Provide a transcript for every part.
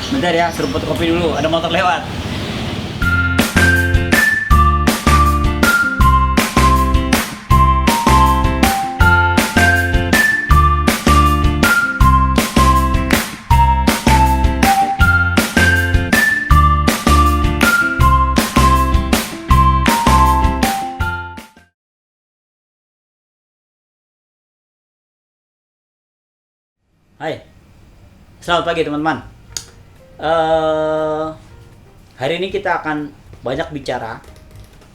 Bentar ya, suruh fotokopi dulu, ada motor lewat. Hai, selamat pagi teman-teman. Hari ini kita akan banyak bicara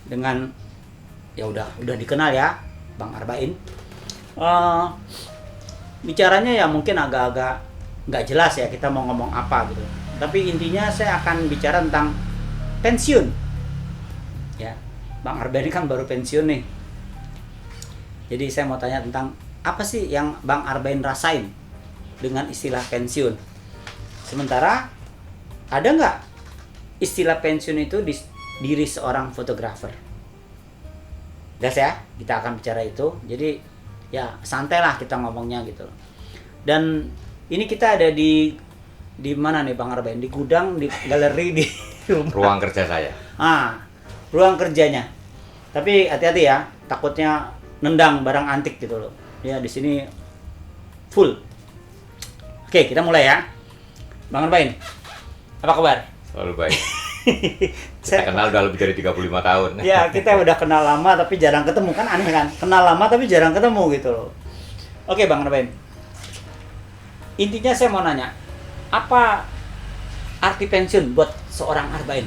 dengan ya udah dikenal ya, Bang Arbain. Bicaranya ya mungkin agak-agak nggak jelas ya kita mau ngomong apa gitu. Tapi intinya saya akan bicara tentang pensiun. Ya, Bang Arbain kan baru pensiun nih. Jadi saya mau tanya tentang apa sih yang Bang Arbain rasain dengan istilah pensiun. Sementara ada nggak istilah pensiun itu di diri seorang fotografer? Gas ya, kita akan bicara itu. Jadi ya santai lah kita ngomongnya gitu. Dan ini kita ada di mana nih Bang Arbain? Di gudang, di galeri, di rumah. Ruang kerja saya. Ruang kerjanya. Tapi hati-hati ya, takutnya nendang barang antik gitu loh. Ya di sini full. Oke, kita mulai ya. Bang Arbain, apa kabar? Selalu baik. Kita kenal udah lebih dari 35 tahun. Ya, kita udah kenal lama tapi jarang ketemu, kan aneh kan? Kenal lama tapi jarang ketemu gitu loh. Oke, Bang Arbain. Intinya saya mau nanya, apa arti pensiun buat seorang Arbain?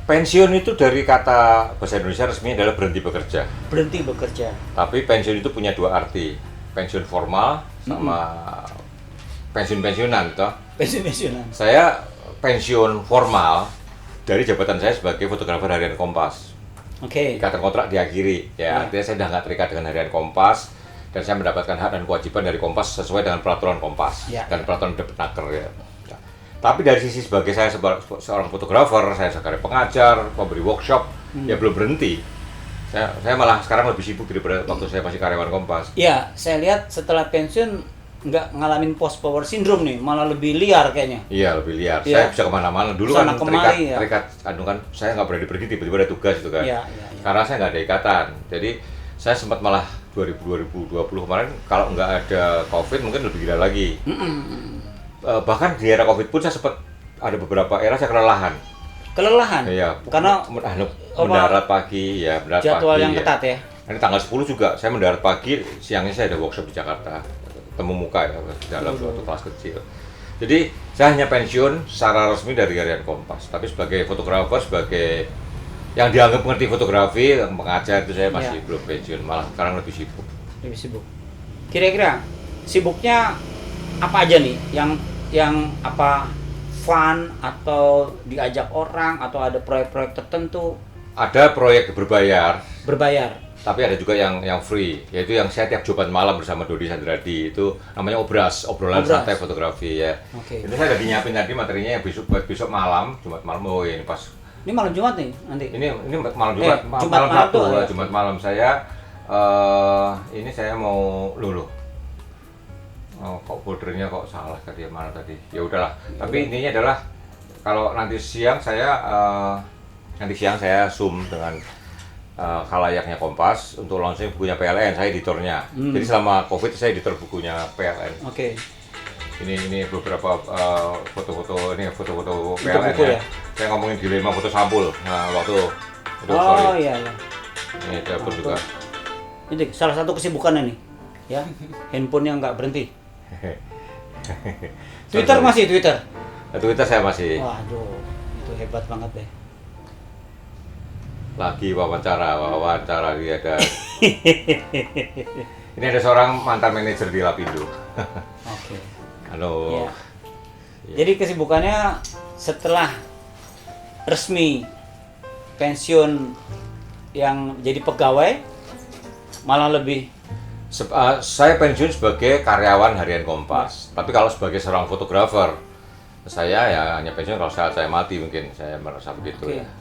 Pensiun itu dari kata bahasa Indonesia resminya adalah berhenti bekerja. Berhenti bekerja. Tapi pensiun itu punya dua arti. Pensiun formal sama pensiun-pensiunan toh. Pensiun-pensiunan. Saya pensiun formal dari jabatan saya sebagai fotografer harian Kompas. Oke. Ikatan kontrak diakhiri. Ya, artinya saya sudah nggak terikat dengan harian Kompas dan saya mendapatkan hak dan kewajiban dari Kompas sesuai dengan peraturan Kompas dan peraturan Depenaker ya. Tapi dari sisi sebagai saya seorang fotografer, saya sebagai pengajar, pemberi workshop, ya belum berhenti. Saya malah sekarang lebih sibuk daripada waktu saya masih karyawan Kompas. Iya, saya lihat setelah pensiun nggak ngalamin post power syndrome nih, malah lebih liar kayaknya. Iya, lebih liar. Ya. Saya bisa kemana-mana. Dulu Sana kan kemari, terikat, kan saya nggak berani pergi, tiba-tiba ada tugas itu kan. Iya. Karena saya nggak ada ikatan. Jadi saya sempat malah 2020 kemarin kalau nggak ada COVID mungkin lebih gila lagi. Bahkan di era COVID pun saya sempat ada beberapa era saya kelelahan. Kelelahan? Iya. Karena mendarat pagi, ya mendarat jadwal pagi. yang ketat ya. Ini tanggal 10 juga saya mendarat pagi, siangnya saya ada workshop di Jakarta. Temu muka ya dalam suatu kelas kecil. Jadi saya hanya pensiun secara resmi dari harian Kompas, tapi sebagai fotografer, sebagai yang dianggap mengerti fotografi, yang mengajar itu saya masih belum pensiun, malah sekarang lebih sibuk. Lebih sibuk. Kira-kira sibuknya apa aja nih? Yang apa, fun atau diajak orang atau ada proyek-proyek tertentu? Ada proyek berbayar. Tapi ada juga yang free, yaitu yang saya tiap Jumat malam bersama Dodi Sandradi, itu namanya obrolan santai fotografi ya. Oke. Itu saya udah nyiapin tadi materinya yang buat besok malam, Jumat malam. Oh ini pas. Ini malam Jumat nih nanti. Ini malam Jumat, Jumat malam Sabtu, ya? Jumat malam saya. Ini saya mau luluh. Oh, kok bordernya kok salah tadi, mana tadi? Ya udahlah. Tapi intinya adalah kalau nanti siang saya Zoom dengan kalayaknya Kompas untuk launching bukunya PLN, saya editornya. Jadi selama COVID saya editor bukunya PLN. Oke. Ini beberapa foto-foto PLN buku ya. Saya ngomongin dilema foto sampul. Nah, Iya. Ini dapur juga. Ini salah satu kesibukannya nih. Ya, handphonenya nggak berhenti. Twitter. Twitter saya masih. Waduh, itu hebat banget deh. Lagi wawancara dia ada. Ini ada seorang mantan manajer di Lapindo. Oke. Halo. Ya. Jadi kesibukannya setelah resmi pensiun yang jadi pegawai malah lebih. Saya pensiun sebagai karyawan harian Kompas. Tapi kalau sebagai seorang fotografer, saya ya hanya pensiun kalau saat saya mati, mungkin saya merasa begitu. Oke. Ya.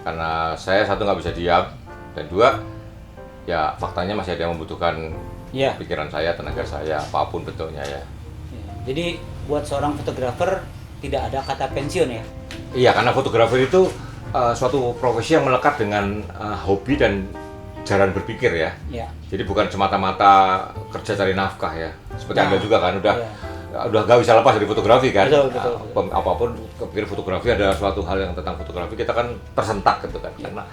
Karena saya satu nggak bisa diam, dan dua ya faktanya masih ada yang membutuhkan pikiran saya, tenaga saya, apapun bentuknya ya. Jadi buat seorang fotografer tidak ada kata pensiun ya. Iya, karena fotografer itu suatu profesi yang melekat dengan hobi dan jalan berpikir ya. Iya. Jadi bukan semata-mata kerja cari nafkah ya. Seperti Anda juga kan udah gak bisa lepas dari fotografi kan. Betul. Apapun kepikir fotografi adalah suatu hal yang tentang fotografi, kita kan tersentak gitu kan. Karena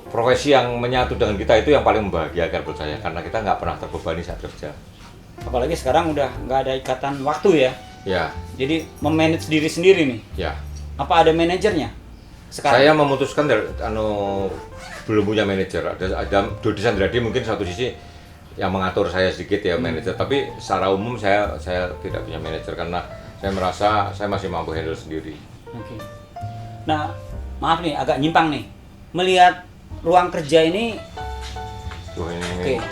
profesi yang menyatu dengan kita itu yang paling membahagiakan menurut saya, karena kita nggak pernah terbebani saat kerja. Apalagi sekarang udah nggak ada ikatan waktu ya. Ya. Jadi memanage diri sendiri nih. Ya. Apa ada manajernya sekarang? Saya memutuskan belum punya manajer. Ada Dodi Sandradi mungkin satu sisi yang mengatur saya sedikit ya manajer, tapi secara umum saya tidak punya manajer karena saya merasa saya masih mampu handle sendiri. Oke. Nah, maaf nih agak nyimpang nih. Melihat ruang kerja ini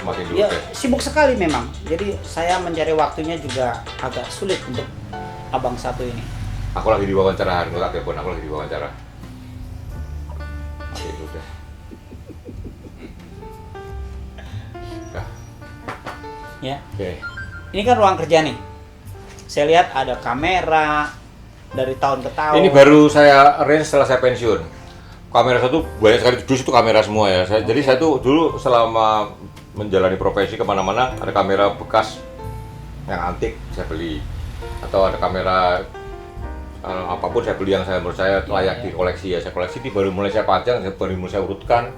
Makin dulu ya, deh. sibuk sekali memang. Jadi saya mencari waktunya juga agak sulit untuk abang satu ini. Aku lagi diwawancara, aku lagi diwawancara. Oke, udah. Ya. Oke. Ini kan ruang kerja nih. Saya lihat ada kamera dari tahun ke tahun. Ini baru saya arrange setelah saya pensiun. Kamera satu banyak sekali, dus itu kamera semua ya. Jadi saya tuh dulu selama menjalani profesi kemana-mana ada kamera bekas yang antik saya beli, atau ada kamera apapun saya beli yang menurut saya layak dikoleksi ya. Saya koleksi, ini baru mulai saya pajang, baru mulai saya urutkan.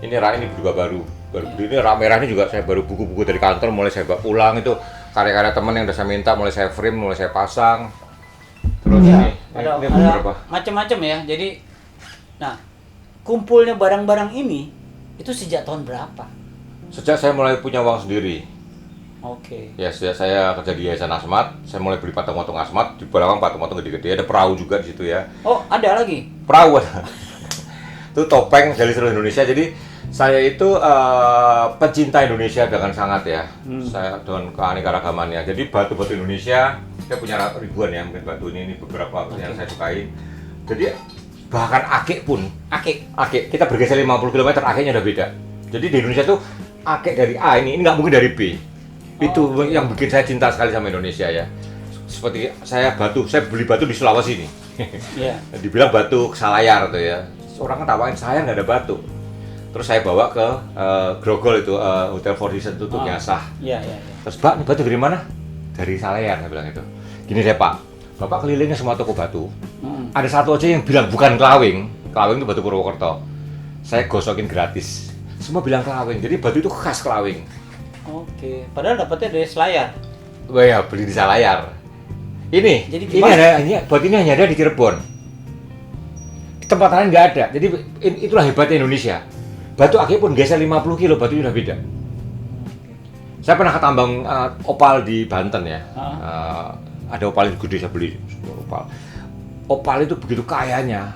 Ini juga baru beli. Ini rak merah ini juga saya baru buku-buku dari kantor mulai saya bawa pulang, itu karya-karya teman yang udah saya minta mulai saya frame, mulai saya pasang. Terus ini beberapa macam-macam ya. Jadi nah, kumpulnya barang-barang ini itu sejak tahun berapa? Sejak saya mulai punya uang sendiri. Oke. Ya, sejak saya kerja di Yayasan Asmat, saya mulai beli patung-patung Asmat, di belakang patung-patung gede-gede, ada perahu juga di situ ya. Oh, ada lagi? Perahu ada. Itu topeng dari seluruh Indonesia. Jadi saya itu pecinta Indonesia dengan sangat ya. Saya dengan keanekaragamannya. Jadi batu-batu Indonesia, saya punya ribuan ya, mungkin batu ini beberapa yang saya sukai. Jadi bahkan akik pun, akik kita bergeser 50 km, akiknya udah beda. Jadi di Indonesia tuh akik dari A ini nggak mungkin dari B. Itu yang bikin saya cinta sekali sama Indonesia ya. Seperti saya beli batu di Sulawesi nih. Dibilang batu Salayar tuh ya. Orang ketawain, saya nggak ada batu. Terus saya bawa ke Grogol itu, Hotel Four Seasons itu nyasah. Terus Pak, ini batu dari mana? Dari Salayar, saya bilang itu. Gini deh Pak, Bapak kelilingnya semua toko batu. Ada satu aja yang bilang bukan kelawing itu batu Purwokerto. Saya gosokin gratis. Semua bilang kelawing, jadi batu itu khas kelawing. Oke, padahal dapatnya dari Selayar. Wah ya, beli di Salayar. Ini batu ini hanya ada di Cirebon. Di tempat lain nggak ada. Jadi itulah hebatnya Indonesia. Batu akik pun geser 50 kilo, batunya udah beda. Saya pernah ke tambang opal di Banten ya. Ada opal yang gede, saya beli opal. Opal itu begitu kayanya,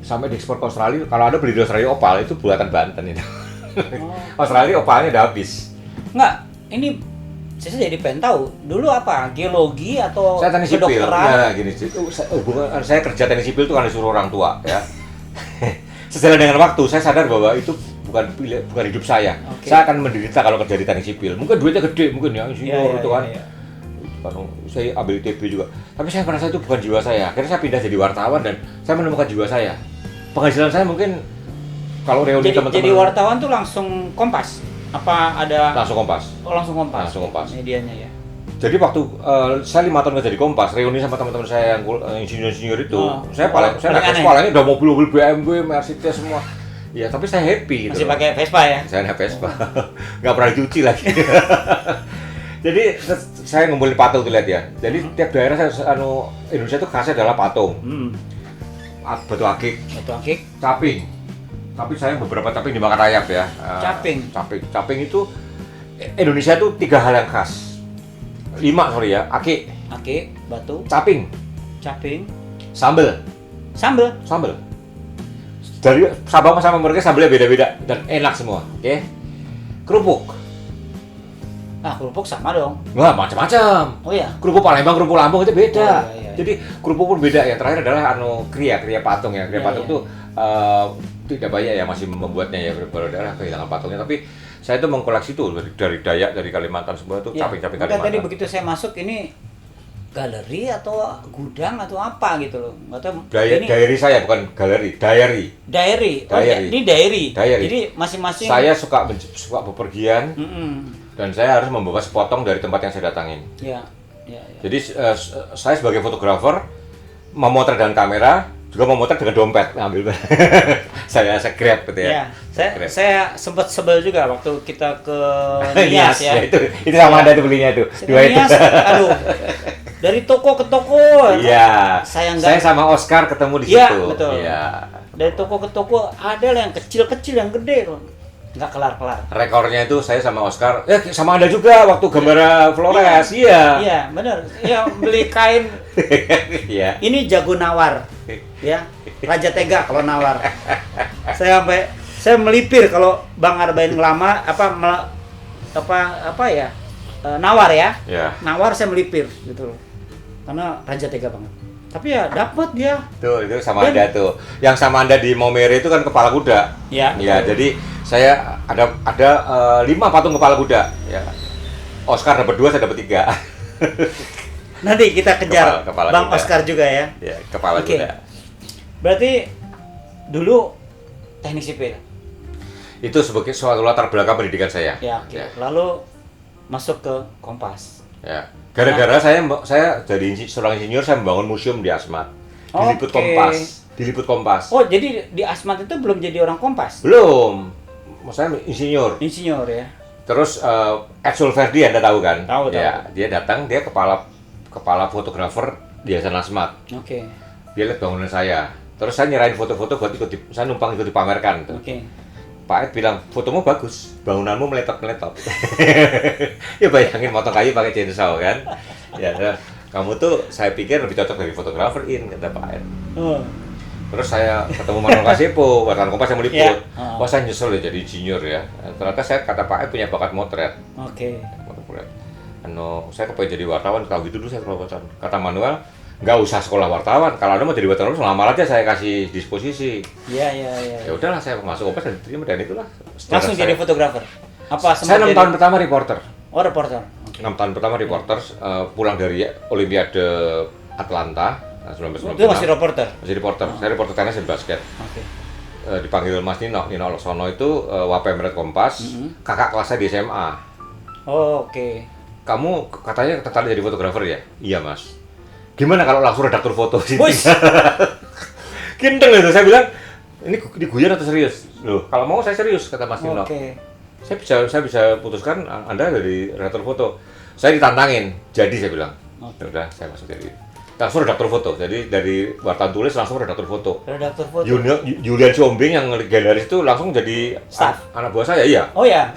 sampai diekspor ke Australia. Kalau Anda beli di Australia opal itu buatan Banten itu. Australia opalnya udah habis. Enggak, ini saya jadi pengen tahu dulu apa geologi atau saya teknik sipil. kedokteran? Ya gini, saya kerja teknik sipil itu karena disuruh orang tua ya. Sejalan dengan waktu saya sadar bahwa itu bukan hidup saya. Saya akan menderita kalau kerja di teknik sipil. Mungkin duitnya gede, mungkin ya insinyur itu kan. Saya ambil ITB juga, tapi saya merasa itu bukan jiwa saya. Akhirnya saya pindah jadi wartawan dan saya menemukan jiwa saya. Penghasilan saya mungkin kalau reuni teman-teman. Jadi wartawan tuh langsung Kompas? Apa ada? Langsung Kompas. Oh, langsung Kompas. Langsung Kompas. Medianya ya. Jadi waktu saya 5 tahun kerja di Kompas, reuni sama teman-teman saya yang insinyur itu, saya naik Vespa, ini udah mobil BMW, Mercedes semua. Ya, tapi saya happy. Masih pakai Vespa ya? Saya naik Vespa, nggak pernah dicuci lagi. Jadi saya ngumpulin patung tuh lihat ya. Jadi tiap daerah Indonesia itu khasnya adalah patung. Batu akik, caping. Tapi saya beberapa caping dimakan rayap ya. Caping itu Indonesia itu 3 hal yang khas. 5 sorry ya. Akik, batu, caping, sambel. Dari Sabang sama Merauke sambelnya beda-beda dan enak semua. Oke. Kerupuk. Nah, kerupuk sama dong. Wah, macam-macam. Oh ya. Kerupuk Palembang, kerupuk Lampung itu beda. Iya. Jadi kerupuk pun beda. Yang terakhir adalah kriya patung ya. Patung itu tidak banyak ya masih membuatnya ya, beberapa daerah kehilangan patungnya. Tapi saya itu mengkoleksi itu dari Dayak, dari Kalimantan semua itu caping-caping Kalimantan. Tadi begitu saya masuk ini galeri atau gudang atau apa gitu loh. Nggak tahu. Diary saya bukan galeri, diary. Diary. Oh, Diary. ini diary. Diary. Jadi masing-masing. Saya suka bepergian Mm-mm. dan saya harus membawa sepotong dari tempat yang saya datangin. Ya. Ya, ya. Jadi saya sebagai fotografer memotret dengan kamera, juga memotret dengan dompet, ambil. saya grab gitu ya. Ya. Saya sempat sebel juga waktu kita ke Nias ya. Itu sama Anda tuh belinya tuh. Dua itu. Nias, aduh. Dari toko ke toko. Iya. Saya sama Oscar ketemu di Iya, situ. betul. Iya. Dari toko ke toko ada yang kecil-kecil, yang gede loh. Nggak kelar-kelar. Rekornya itu saya sama Oscar, sama Anda juga waktu Gembara Flores. Iya. Iya, benar. Ya beli kain. Iya. Ini jago nawar. Ya. Raja Tega kalau nawar. Saya melipir kalau Bang Arbain ngelama nawar ya. Iya. Nawar saya melipir gitu loh. Karena Raja Tega banget. Tapi ya dapat dia. Tuh, itu sama Anda tuh. Yang sama Anda di Maumere itu kan kepala kuda. Iya. Iya, jadi saya ada 5 patung kepala kuda, ya. Oscar dapat 2, saya dapat 3. Nanti kita kejar kepala Bang kuda. Oscar juga ya. Ya, kepala Oke. kuda. Berarti dulu teknik sipil. Itu sebagai suatu latar belakang pendidikan saya. Ya, oke. Ya. Lalu masuk ke Kompas. Ya. Gara-gara saya jadi seorang insinyur, saya membangun museum di Asmat. Diliput Oke. Kompas. Diliput Kompas. Oh, jadi di Asmat itu belum jadi orang Kompas? Belum. Saya insinyur. Insinyur ya. Terus Ed Sulverdi Anda tahu kan? Tahu. Ya, dia datang, dia kepala fotografer di Yayasan Asmat. Oke. Dia lihat bangunan saya. Terus saya nyerahin foto-foto buat saya numpang ikut dipamerkan tuh. Oke. Pak Ed bilang, fotomu bagus, bangunanmu meletot-meletot. Ya bayangin motong kayu pakai chainsaw kan. Ya, kamu tuh saya pikir lebih cocok dari fotografer kata Pak Ed. Oh. Terus saya ketemu Manuel Kasepo, wartawan Kompas yang meliput. Ya. Wah, saya nyesel ya jadi insinyur ya. Ternyata saya kata Pak Ed punya bakat motret. Oke. Motret. Saya kepengen jadi wartawan, tahu gitu dulu saya wartawan. Kata Manuel, nggak usah sekolah wartawan. Kalau Anda mau jadi wartawan, lamar aja saya kasih disposisi. Iya. Ya udahlah, saya masuk Kompas dan terima, dan itulah. Langsung jadi fotografer. Apa Saya 6 tahun pertama reporter. Oh, reporter. Oke. 6 tahun pertama reporter, pulang dari Olimpiade Atlanta. 1996. Itu masih reporter. Masih reporter. Saya reporter tenis dan basket. Oke. Dipanggil Mas Nino Loksono itu Wapemret Kompas, kakak kelas saya di SMA. Oh, oke. Kamu katanya tertarik jadi fotografer ya? Iya Mas. Gimana kalau langsung redaktur foto sih? Bus. Kinteng itu, saya bilang ini diguyon atau serius? Loh, kalau mau saya serius kata Mas Nino. Oke. Saya bisa putuskan Anda dari redaktur foto. Saya ditantangin, jadi saya bilang. Oke. Udah, saya masuk jadi langsung redaktur foto. Jadi dari wartawan tulis langsung redaktur foto. Redaktur foto. Julian Siombing yang galeris itu langsung jadi Staff. anak buah saya, iya. Oh ya.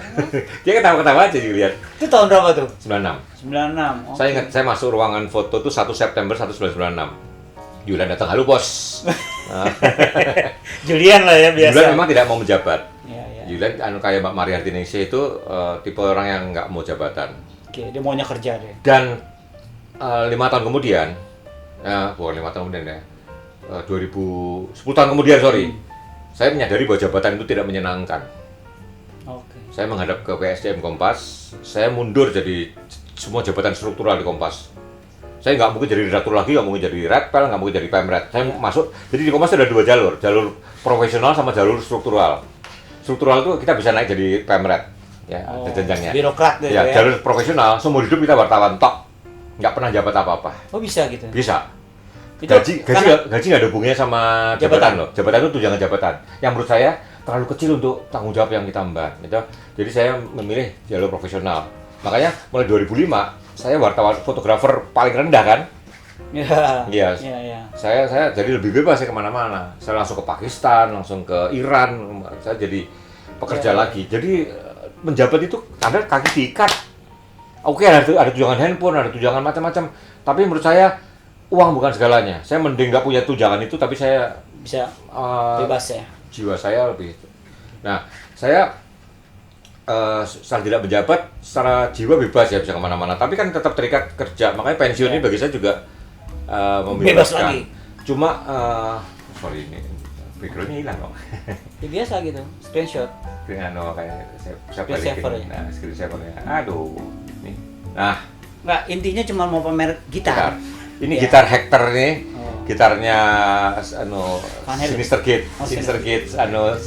Dia ketawa-ketawa aja Julian. Itu tahun berapa tuh? 96. 96. Saya ingat saya masuk ruangan foto tuh 1 September 1996. Julian datang, halo bos. Julian lah ya biasa. Julian memang tidak mau menjabat. Iya. Julian kayak Mbak Mariarti Ningsih itu tipe orang yang nggak mau jabatan. Oke, dia maunya kerja deh. Dan 5 tahun kemudian, bukan 5 tahun kemudian ya, 10 tahun kemudian saya menyadari bahwa jabatan itu tidak menyenangkan. Oke. Saya menghadap ke PSDM Kompas, saya mundur jadi semua jabatan struktural di Kompas. Saya nggak mungkin jadi redaktur lagi, nggak mungkin jadi redpel, nggak mungkin jadi pemret. Saya masuk, jadi di Kompas ada 2 jalur profesional sama jalur struktural. Struktural itu kita bisa naik jadi pemret, ya, ada jenjangnya. Birokrat gitu ya. ya. Jalur profesional, seumur hidup kita wartawan tok, nggak pernah jabat apa-apa. Oh bisa gitu. Bisa. Itu Gaji nggak ada hubungannya sama jabatan loh. Jabatan itu tunjangan jabatan. Yang menurut saya terlalu kecil untuk tanggung jawab yang kita emban. Gitu. Jadi saya memilih jalur profesional. Makanya mulai 2005 saya wartawan fotografer paling rendah kan. Iya. Yes. Iya. Saya jadi lebih bebas saya kemana-mana. Saya langsung ke Pakistan, langsung ke Iran. Saya jadi pekerja lagi. Jadi menjabat itu Anda kaki diikat. Oke, ada tunjangan handphone, ada tunjangan macam-macam. Tapi menurut saya uang bukan segalanya. Saya mending nggak punya tunjangan itu, tapi saya Bisa bebas ya. jiwa saya lebih. Nah, saya setelah tidak menjabat, secara jiwa bebas ya bisa kemana-mana. Tapi kan tetap terikat kerja. Makanya pensiun ini bagi saya juga Bebas membebaskan. lagi. Cuma sorry ini backgroundnya hilang dong. Ya biasa gitu, screenshot. Dengan kayak saya Screen saver balikin. ya? Nah, screen savernya. Aduh, nih. Nah, Nggak, intinya cuma mau pamer gitar. Ini Ya. gitar Hector nih. Oh. Gitarnya Van Halen. Sinister Gates, Oh, Sinister Gates Avenged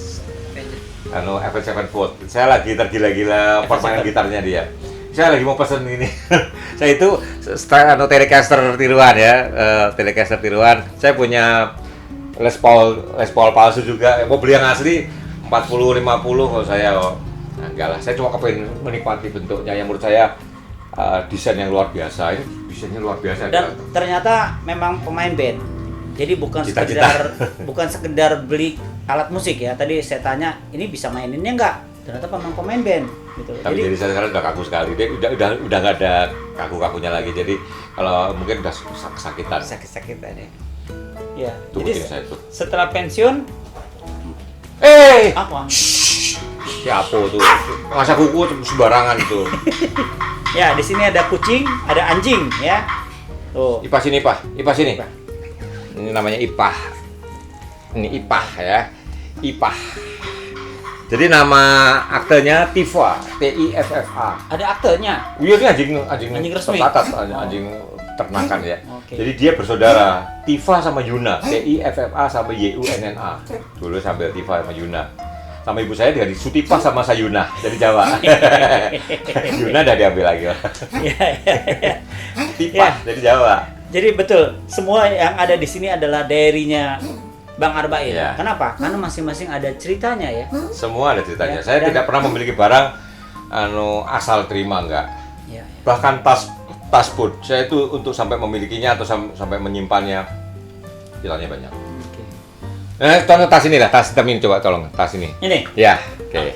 Sevenfold. Saya lagi tergila-gila permainan gitarnya dia. Saya lagi mau pesen ini. Saya itu Telecaster tiruan ya, Telecaster tiruan. Saya punya Les Paul palsu juga. Mau beli yang asli 40-50 kalau saya. Nah, enggak lah, saya cuma kepengen menikmati bentuknya yang menurut saya desain yang luar biasa. Ini desainnya luar biasa. Dan ternyata memang pemain band. Jadi bukan Cita-cita. sekedar beli alat musik ya. Tadi saya tanya, ini bisa maininnya nggak? Ternyata memang pemain band gitu. Tapi jadi saya sekarang udah kaku sekali. Dia udah nggak ada kaku-kakunya lagi. Jadi kalau mungkin udah kesakitan. Sakit-sakitan ya. Ya. Tuh Jadi kucing saya tuh. setelah pensiun apa? Siapa tuh? Masa kuku sembarangan tuh. Ya, di sini ada kucing, ada anjing ya. Tuh. Ipah sini, Pak. Ipah sini. Ini namanya Ipah. Ini Ipah ya. Ipah. Jadi nama aktenya Tifa, Tiffa. Ada aktenya. Iya, ini anjing resmi. tercatat, anjing ternakan ya. Oke. Jadi dia bersaudara, Tifa sama Yuna, Tiffa sama Yunna. Dulu sambil Tifa sama Yuna. Sama ibu saya dari Sutipa sama Sayuna dari Jawa. Yuna udah diambil lagi. Iya, iya. Tipa Ya. dari Jawa. Jadi betul, semua yang ada di sini adalah diary-nya Bang Arbain. Ya. Kenapa? Karena masing-masing ada ceritanya ya. Semua ada ceritanya. Ya, Saya dan- tidak pernah memiliki barang asal terima enggak. Ya, ya. Bahkan tas pun saya itu untuk sampai memilikinya atau sampai menyimpannya ceritanya banyak. Oke. Contoh tas ini lah, tas hitam ini coba tolong, tas ini. Ini Ya, oke.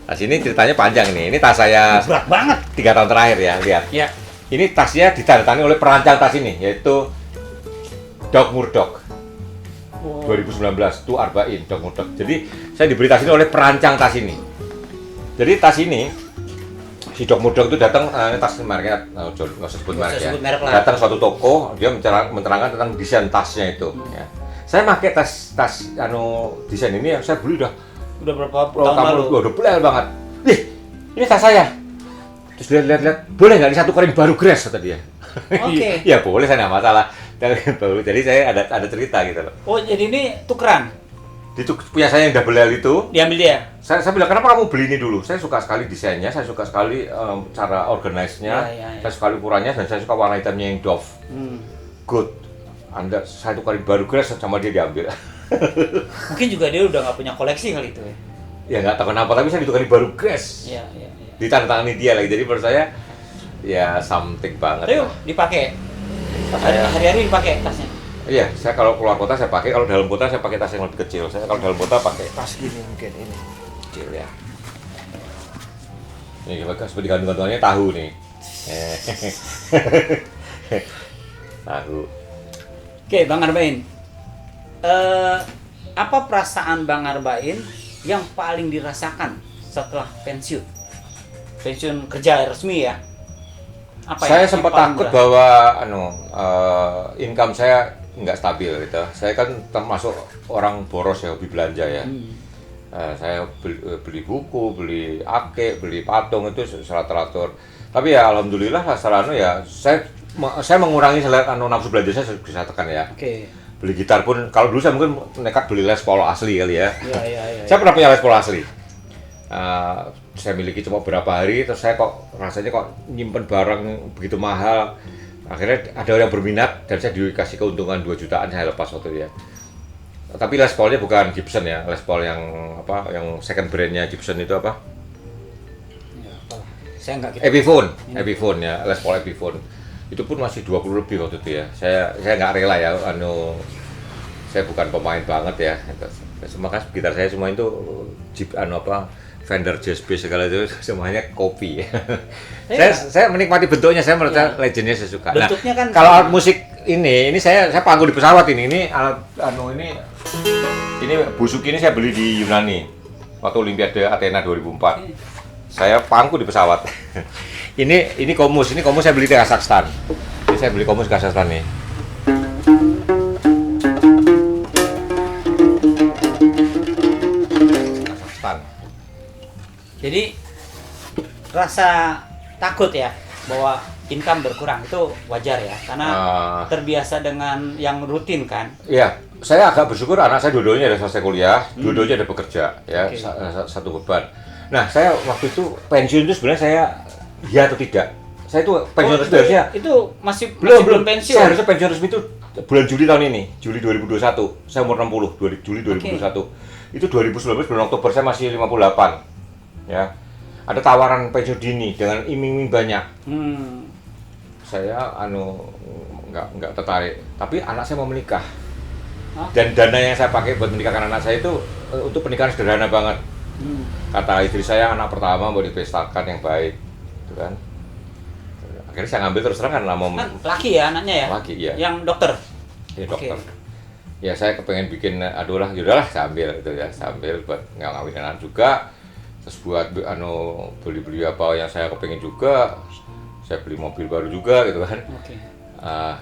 Tas ini ceritanya panjang nih. Ini tas saya berat banget. 3 tahun terakhir ya, lihat. Ya. Ini tasnya ditandatangani oleh perancang tas ini, yaitu Doc Murdoch. 2019 itu Arbain Doc Murdoch. Jadi saya diberi tas ini oleh perancang tas ini. Jadi tas ini si Doc Murdoch itu datang, ini tas mereknya nggak usah sebut Nggak merek usah ya. sebut merek lah. Datang suatu toko, dia menerangkan tentang desain tasnya itu. Ya. Saya pakai tas desain ini yang saya beli udah Udah berapa tahun lalu? udah belel banget. Ih, ini tas saya. Terus lihat, boleh nggak disatukan baru grass kata dia. Oke. Ya boleh, saya nggak masalah. Jadi saya ada cerita gitu loh. Oh, jadi ini tukeran. Itu punya saya yang double L itu. Diambil dia. Saya bilang, kenapa kamu beli ini dulu? Saya suka sekali desainnya, saya suka sekali cara organize-nya, Ya. saya suka ukurannya, dan saya suka warna hitamnya yang doff. Good. Saya tukarin baru grass sama dia diambil. Mungkin juga dia udah nggak punya koleksi kali itu ya. Ya nggak tahu kenapa, tapi saya ditukarin baru grass. Iya, iya, iya. Ditandatangani dia lagi, jadi menurut saya ya something banget. Ayo, dipakai. Hari-hari dipakai tasnya. Iya, saya kalau keluar kota saya pakai, kalau dalam kota saya pakai tas yang lebih kecil. Saya kalau dalam kota pakai Tas gini mungkin ini. kecil ya. Ini seperti gantung-gantungannya tahu nih. Tahu. Oke, Bang Arbain. Apa perasaan Bang Arbain yang paling dirasakan setelah pensiun? Pensiun kerja resmi ya? Apa Saya yang sempat paling takut berat? bahwa income saya nggak stabil gitu. Saya kan termasuk orang boros ya, hobi belanja ya. Saya beli buku, beli ake, beli patung itu secara teratur. Tapi ya alhamdulillah secara ya saya mengurangi nafsu belanja saya bisa tekan ya. Oke. Beli gitar pun kalau dulu saya mungkin nekat beli Les Paul asli kali ya. Iya. Saya pernah punya Les Paul asli. Saya miliki cuma beberapa hari, terus saya kok rasanya kok nyimpen barang begitu mahal. Akhirnya ada orang yang berminat dan saya dikasih keuntungan 2 jutaan, saya lepas waktu itu ya. Tapi Les Paulnya bukan Gibson ya, Les Paul yang apa, yang second brandnya Gibson itu apa? Ya, apalah. Saya nggak gitu. Epiphone ya, Les Paul Epiphone. Itu pun masih 20 lebih waktu itu ya. Saya nggak rela ya, saya bukan pemain banget ya. Makanya gitar saya semua itu Fender Jazz Bass segala itu semuanya kopi. Iya. Saya menikmati bentuknya, saya menurut Iya. saya legendnya saya suka. Bentuknya kan kalau sama. alat musik ini saya panggung di pesawat ini alat ini Buzuki ini saya beli di Yunani waktu Olimpiade Athena 2004. Saya pangku di pesawat. ini komus saya beli di Kazakhstan. Ini saya beli komus di Kazakhstan nih. Kazakhstan. Jadi rasa takut ya bahwa income berkurang itu wajar ya, karena terbiasa dengan yang rutin kan. Iya, saya agak bersyukur anak saya dua-duanya ada selesai kuliah, dua-duanya ada bekerja, ya satu beban. Nah, saya waktu itu pensiun itu sebenarnya saya ya atau tidak. Saya itu pensiun resmi harusnya. Itu masih belum pensiun. Saya harusnya pensiun resmi itu bulan Juli tahun ini, Juli 2021. Saya umur 60, Juli 2021. Itu 2019 bulan Oktober saya masih 58. Ya. Ada tawaran pensiun dini dengan iming-iming banyak. Saya nggak tertarik. Tapi anak saya mau menikah. Dan dana yang saya pakai buat menikahkan anak saya itu untuk pernikahan sederhana banget. Kata istri saya, anak pertama mau dipestakan yang baik, gitu kan. Akhirnya saya ngambil terus terang kan laki ya anaknya ya? Laki, iya. Yang dokter? Iya, dokter. Ya saya kepengen bikin, yaudahlah saya ambil gitu ya, saya ambil buat ngawin anak juga. Terus buat beli-beli apa yang saya kepengen juga, saya beli mobil baru juga gitu kan.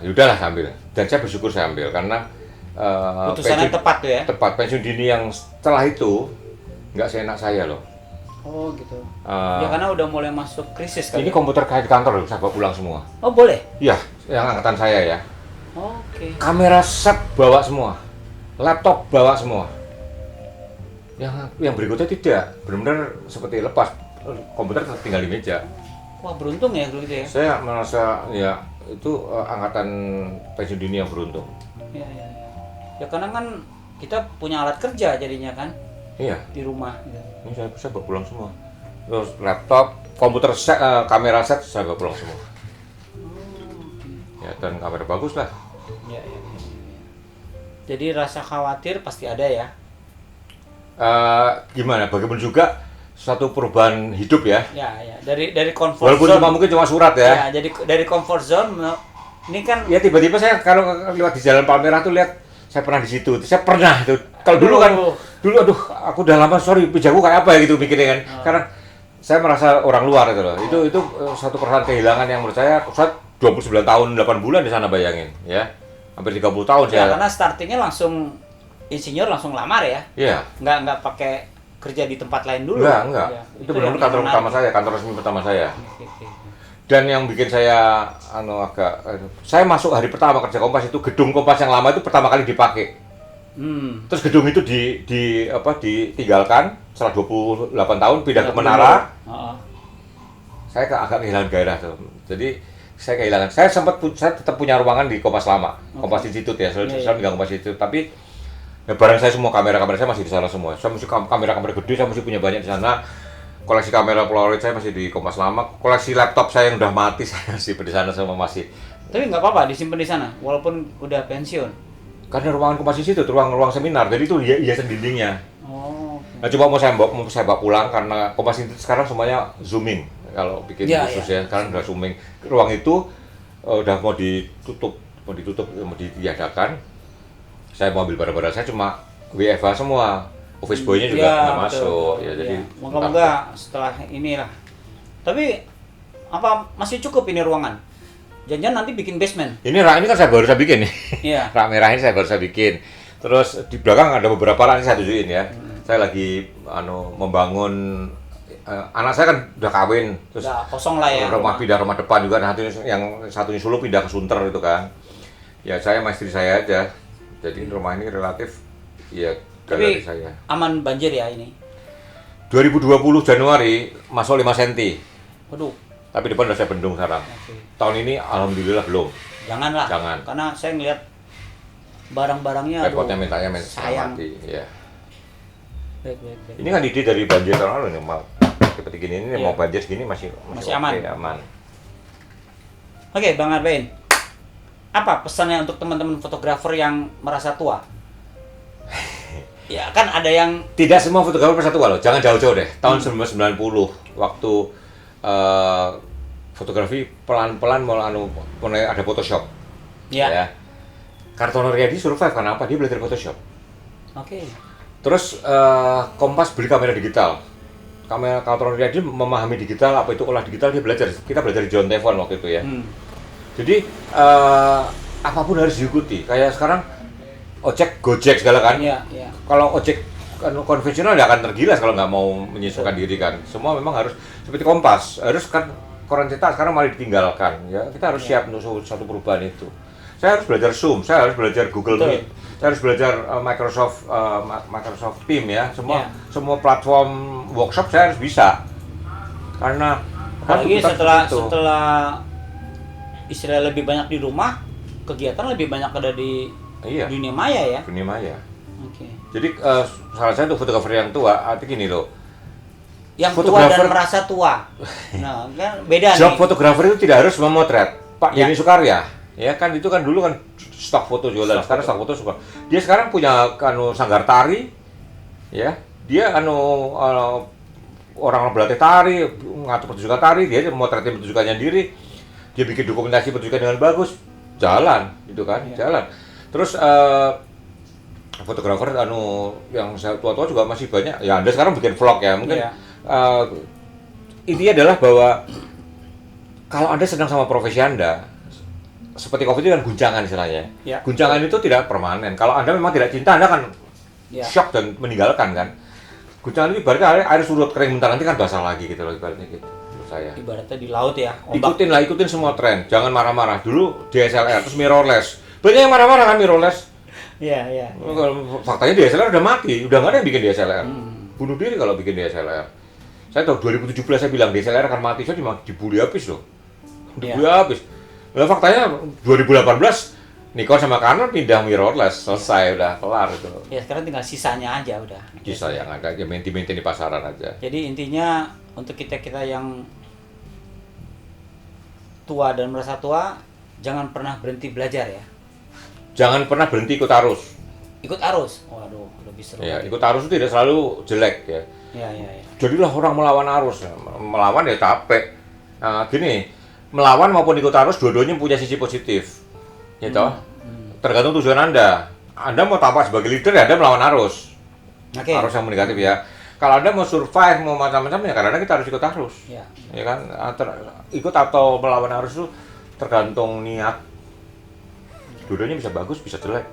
Yaudahlah saya ambil. Dan saya bersyukur saya ambil karena putusannya tepat tuh ya? Tepat, pensiun dini yang setelah itu nggak seenak saya loh. Oh gitu. Ya karena udah mulai masuk krisis kan. Ini komputer kayak di kantor loh, saya bawa pulang semua. Oh boleh? Iya, yang angkatan saya ya. Oke. Kamera set bawa semua, laptop bawa semua. Yang berikutnya tidak, benar-benar seperti lepas, komputer tinggal di meja. Wah beruntung ya kalau gitu ya? Saya merasa ya itu angkatan pensiun dini yang beruntung. Iya. Ya karena kan kita punya alat kerja jadinya kan? Iya. Di rumah. Gitu. Ini saya bawa pulang semua. Terus laptop, komputer set, kamera set saya bawa pulang semua. Ya dan kamera bagus lah. Iya. Jadi rasa khawatir pasti ada ya? Gimana? Bagaimana juga suatu perubahan hidup ya? Ya. Dari comfort walaupun zone. Walaupun mungkin cuma surat ya? Ya, jadi dari comfort zone, ini kan... Ya tiba-tiba saya kalau lewat di Jalan Palmerah tuh lihat, saya pernah di situ. Saya pernah itu. Kalau dulu kan, aku udah lama, pijaku kayak apa ya gitu mikirnya kan. Karena saya merasa orang luar itu loh. Itu satu perasaan kehilangan yang menurut saya 29 tahun 8 bulan di sana, bayangin ya. Hampir 30 tahun ya, saya. Karena startingnya langsung insinyur langsung lamar ya. Iya. Nggak pakai kerja di tempat lain dulu. Enggak. Ya, itu benar-benar kantor pertama saya, kantor resmi pertama saya. Dan yang bikin saya saya masuk hari pertama kerja Kompas itu, gedung Kompas yang lama itu pertama kali dipakai. Terus gedung itu ditinggalkan setelah 28 tahun, pindah ke Menara. Saya agak kehilangan gairah tuh. Jadi saya tetap punya ruangan di Kompas lama, Kompas Institute ya, saya megang Kompas Institute, tapi ya, barang saya semua, kamera saya masih di sana semua. Saya masih kamera gede, saya masih punya banyak di sana. Koleksi kamera Polaroid saya masih di Kompas lama. Koleksi laptop saya yang udah mati saya masih di sana semua masih. Tapi nggak apa-apa disimpan di sana, walaupun udah pensiun. Karena ruangan Kompas itu ruang seminar, jadi itu hiasan dindingnya. Nah, coba mau saya bawa pulang karena Kompas itu sekarang semuanya zooming. Kalau bikin khusus ya, sekarang udah zooming. Ruang itu udah mau ditutup, mau ditiadakan. Saya mau ambil barang-barang saya cuma WFH semua. Office boy-nya juga nggak masuk. Ya, jadi moga-moga setelah inilah. Tapi apa masih cukup ini ruangan? Jangan-jangan nanti bikin basement. Ini kan saya baru bikin nih. Iya. Rak merah ini saya baru bikin. Terus di belakang ada beberapa rak, ini saya tunjukin ya. Saya lagi membangun, anak saya kan udah kawin, terus udah kosong lah ya. Pindah rumah depan juga. Nah, yang satunya Solo pindah ke Sunter itu kan. Ya saya sama istri saya aja. Jadi rumah ini relatif ya galeri saya. Aman banjir ya ini. 2020 Januari masuk 5 cm. Waduh. Tapi depan udah saya bendung sekarang. Tahun ini alhamdulillah belum. Jangan. Karena saya ngeliat barang-barangnya repotnya mintanya sayang. mati, ya. Baik. Ini kan ide dari banjir tahun lalu nih, seperti gini ini mau banjir segini masih aman. Oke, Bang Arbain. Apa pesannya untuk teman-teman fotografer yang merasa tua? Ya kan ada yang tidak semua fotografer merasa tua loh. Jangan jauh-jauh deh. Tahun 1990 waktu fotografi pelan-pelan mulai ada Photoshop. Ya. Kartono Riyadi survive karena apa? Dia belajar Photoshop. Oke. Terus Kompas beli kamera digital. Kamera Kartono Riyadi memahami digital, apa itu olah digital, dia belajar. Kita belajar di John Tevon waktu itu ya. Jadi apapun harus diikuti. Kayak sekarang Gojek segala kan. Iya. Kalau ojek konvensional nggak akan tergilas kalau nggak mau menyesuaikan diri kan. Semua memang harus seperti Kompas, harus kan koran cetak sekarang malah ditinggalkan ya. Kita harus siap untuk satu perubahan itu. Saya harus belajar Zoom, saya harus belajar Google Meet, saya harus belajar Microsoft Team ya. Semua platform workshop saya harus bisa. Karena apalagi setelah istilah lebih banyak di rumah, kegiatan lebih banyak ada di dunia maya ya. Dunia maya. Oke. Jadi salah satu fotografer yang tua, arti gini loh. Yang tua dan merasa tua. Nah, kan beda nih. Job fotografer itu tidak harus memotret. Pak Denny Sukarya, ya kan itu kan dulu kan stok foto jualan. Sekarang stok foto suka. Dia sekarang punya sanggar tari, ya. Dia orang berlatih tari, ngatur pertunjukan tari, dia memotretin pertunjukannya sendiri. Dia bikin dokumentasi pertunjukan dengan bagus, jalan, gitu kan, jalan. Terus fotografer yang tua-tua juga masih banyak. Ya Anda sekarang bikin vlog ya, mungkin. Intinya adalah bahwa kalau Anda sedang sama profesi Anda, seperti COVID itu kan guncangan istilahnya. Guncangan itu tidak permanen. Kalau Anda memang tidak cinta, Anda akan shock dan meninggalkan kan. Guncangan itu ibaratnya air surut kering bentar nanti kan basah lagi gitu loh ibaratnya gitu. Saya. Ibaratnya di laut ya. Ikutin semua tren. Jangan marah-marah. Dulu DSLR terus mirrorless. Banyak yang marah-marah kan mirrorless. Iya. Faktanya DSLR udah mati, udah nggak ada yang bikin DSLR. Bunuh diri kalau bikin DSLR. Saya tahu 2017 saya bilang DSLR akan mati, saya dibully habis loh. Dibully habis. Nah, faktanya 2018 Nikon sama Canon pindah mirrorless, selesai udah kelar itu. Ya sekarang tinggal sisanya aja udah. Sisa yang ada, ya maintain di pasaran aja. Jadi intinya untuk kita yang tua dan merasa tua, jangan pernah berhenti belajar ya. Jangan pernah berhenti ikut arus. Ikut arus? Waduh, lebih seru. Ya, ikut arus itu tidak selalu jelek ya. Iya. Jadilah orang melawan arus. Melawan ya capek. Nah, gini, melawan maupun ikut arus dua-duanya punya sisi positif. Gitu. Tergantung tujuan Anda. Anda mau tampak sebagai leader ya Anda melawan arus. Arus yang negatif ya. Kalau Anda mau survive, mau macam-macam ya karena kita harus ikut arus. Ya kan? Ikut atau melawan arus itu tergantung niat. Dua-duanya bisa bagus, bisa jelek.